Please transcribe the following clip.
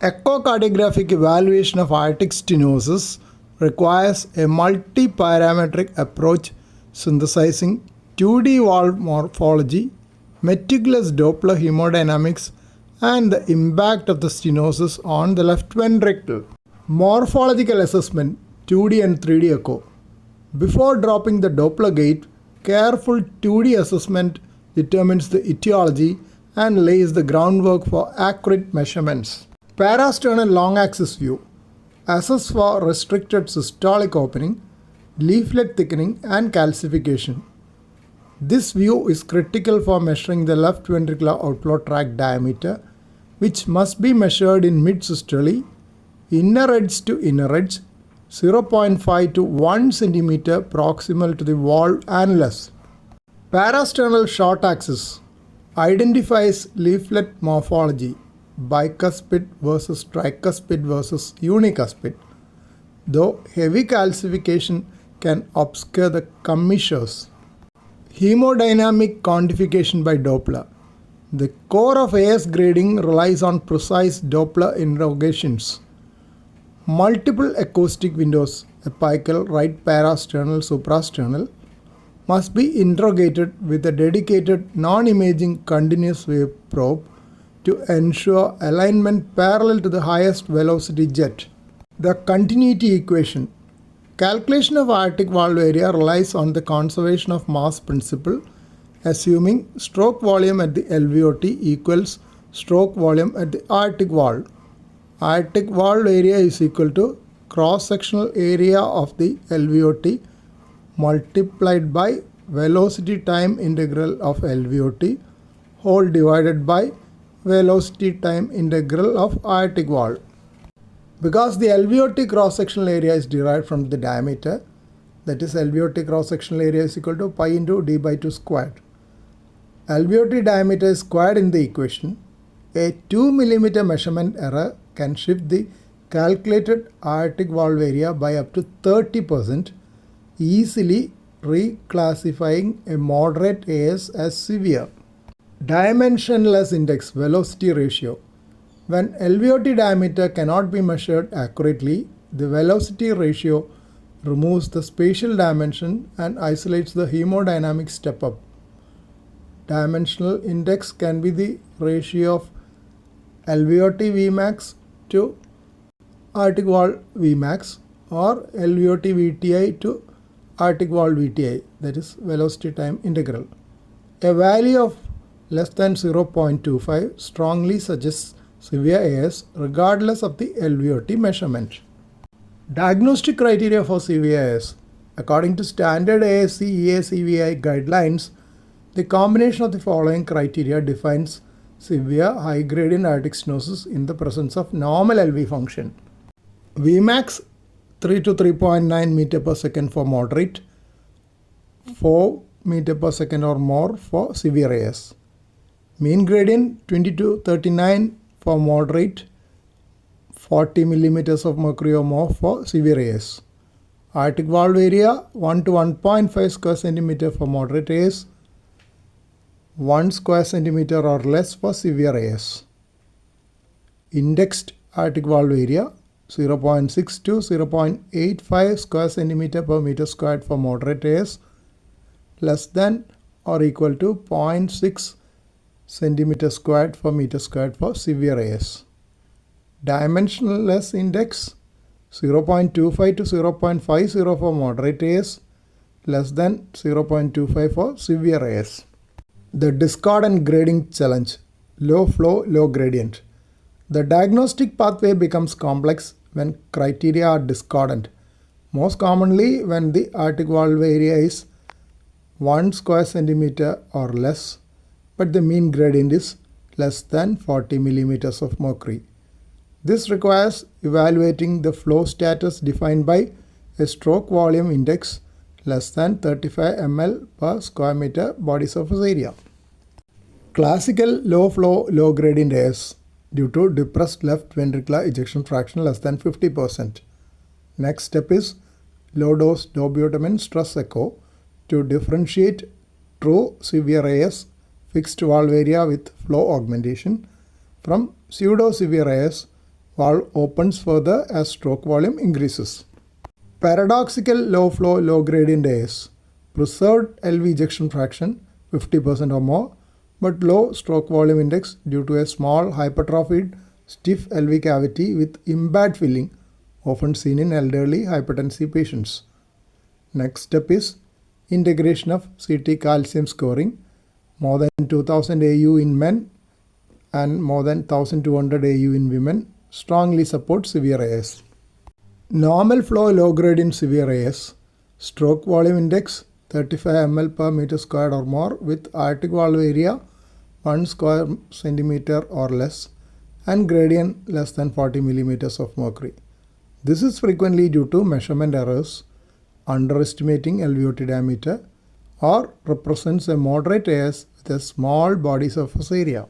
Echocardiographic evaluation of aortic stenosis requires a multi-parametric approach synthesizing 2D valve morphology, meticulous Doppler hemodynamics, and the impact of the stenosis on the left ventricle. Morphological assessment 2D and 3D echo. Before dropping the Doppler gate, careful 2D assessment determines the etiology and lays the groundwork for accurate measurements. Parasternal long axis view. Assess for restricted systolic opening, leaflet thickening and calcification. This view is critical for measuring the left ventricular outflow tract diameter, which must be measured in mid-systole, inner edge to inner edge, 0.5 to 1 cm proximal to the valve annulus. Parasternal short axis identifies leaflet morphology, bicuspid versus tricuspid versus unicuspid, though heavy calcification can obscure the commissures. Hemodynamic quantification by Doppler. The core of AS grading relies on precise Doppler interrogations. Multiple acoustic windows, apical, right parasternal, suprasternal, must be interrogated with a dedicated non-imaging continuous wave probe to ensure alignment parallel to the highest velocity jet. The continuity equation. Calculation of aortic valve area relies on the conservation of mass principle, assuming stroke volume at the LVOT equals stroke volume at the aortic valve. Aortic valve area is equal to cross-sectional area of the LVOT multiplied by velocity time integral of LVOT whole divided by velocity time integral of aortic valve. Because the LVOT cross-sectional area is derived from the diameter, that is LVOT cross-sectional area is equal to pi into d by 2 squared. LVOT diameter is squared in the equation. A 2 mm measurement error can shift the calculated aortic valve area by up to 30%, easily reclassifying a moderate AS as severe. Dimensionless index velocity ratio. When LVOT diameter cannot be measured accurately, the velocity ratio removes the spatial dimension and isolates the hemodynamic step-up. Dimensional index can be the ratio of LVOT Vmax to aortic valve Vmax or LVOT VTI to aortic valve VTI, that is velocity time integral. A value of less than 0.25 strongly suggests severe AS regardless of the LVOT measurement. Diagnostic criteria for severe AS. According to standard ASC EACVI guidelines, the combination of the following criteria defines severe high gradient aortic stenosis in the presence of normal LV function. Vmax 3 to 3.9 meter per second for moderate, 4 meter per second or more for severe AS. Mean gradient 20 to 39 for moderate, 40 millimeters of mercury or more for severe AS. Aortic valve area 1 to 1.5 square centimeter for moderate AS, 1 square centimeter or less for severe AS. Indexed aortic valve area 0.6 to 0.85 square centimeter per meter squared for moderate AS, less than or equal to 0.6 centimeter squared per meter squared for severe AS. Dimensionless index 0.25 to 0.50 for moderate AS, less than 0.25 for severe AS. The discordant grading challenge. Low flow, low gradient. The diagnostic pathway becomes complex when criteria are discordant, most commonly when the aortic valve area is 1 square centimeter or less, but the mean gradient is less than 40 millimeters of mercury. This requires evaluating the flow status defined by a stroke volume index less than 35 ml per square meter body surface area. Classical low flow, low gradient AS due to depressed left ventricular ejection fraction less than 50%. Next step is low dose dobutamine stress echo to differentiate true severe AS fixed valve area with flow augmentation from pseudo severe AS valve opens further as stroke volume increases. Paradoxical low flow, low gradient AS. Preserved LV ejection fraction 50% or more, but low stroke volume index due to a small hypertrophied stiff LV cavity with impaired filling, often seen in elderly hypertensive patients. Next step is integration of CT calcium scoring, more than 2000 AU in men and more than 1200 AU in women, strongly support severe AS. Normal flow low gradient severe AS, stroke volume index 35 ml per meter squared or more with aortic valve area 1 square centimeter or less and gradient less than 40 millimeters of mercury. This is frequently due to measurement errors, underestimating LVOT diameter, or represents a moderate AS with a small body surface area.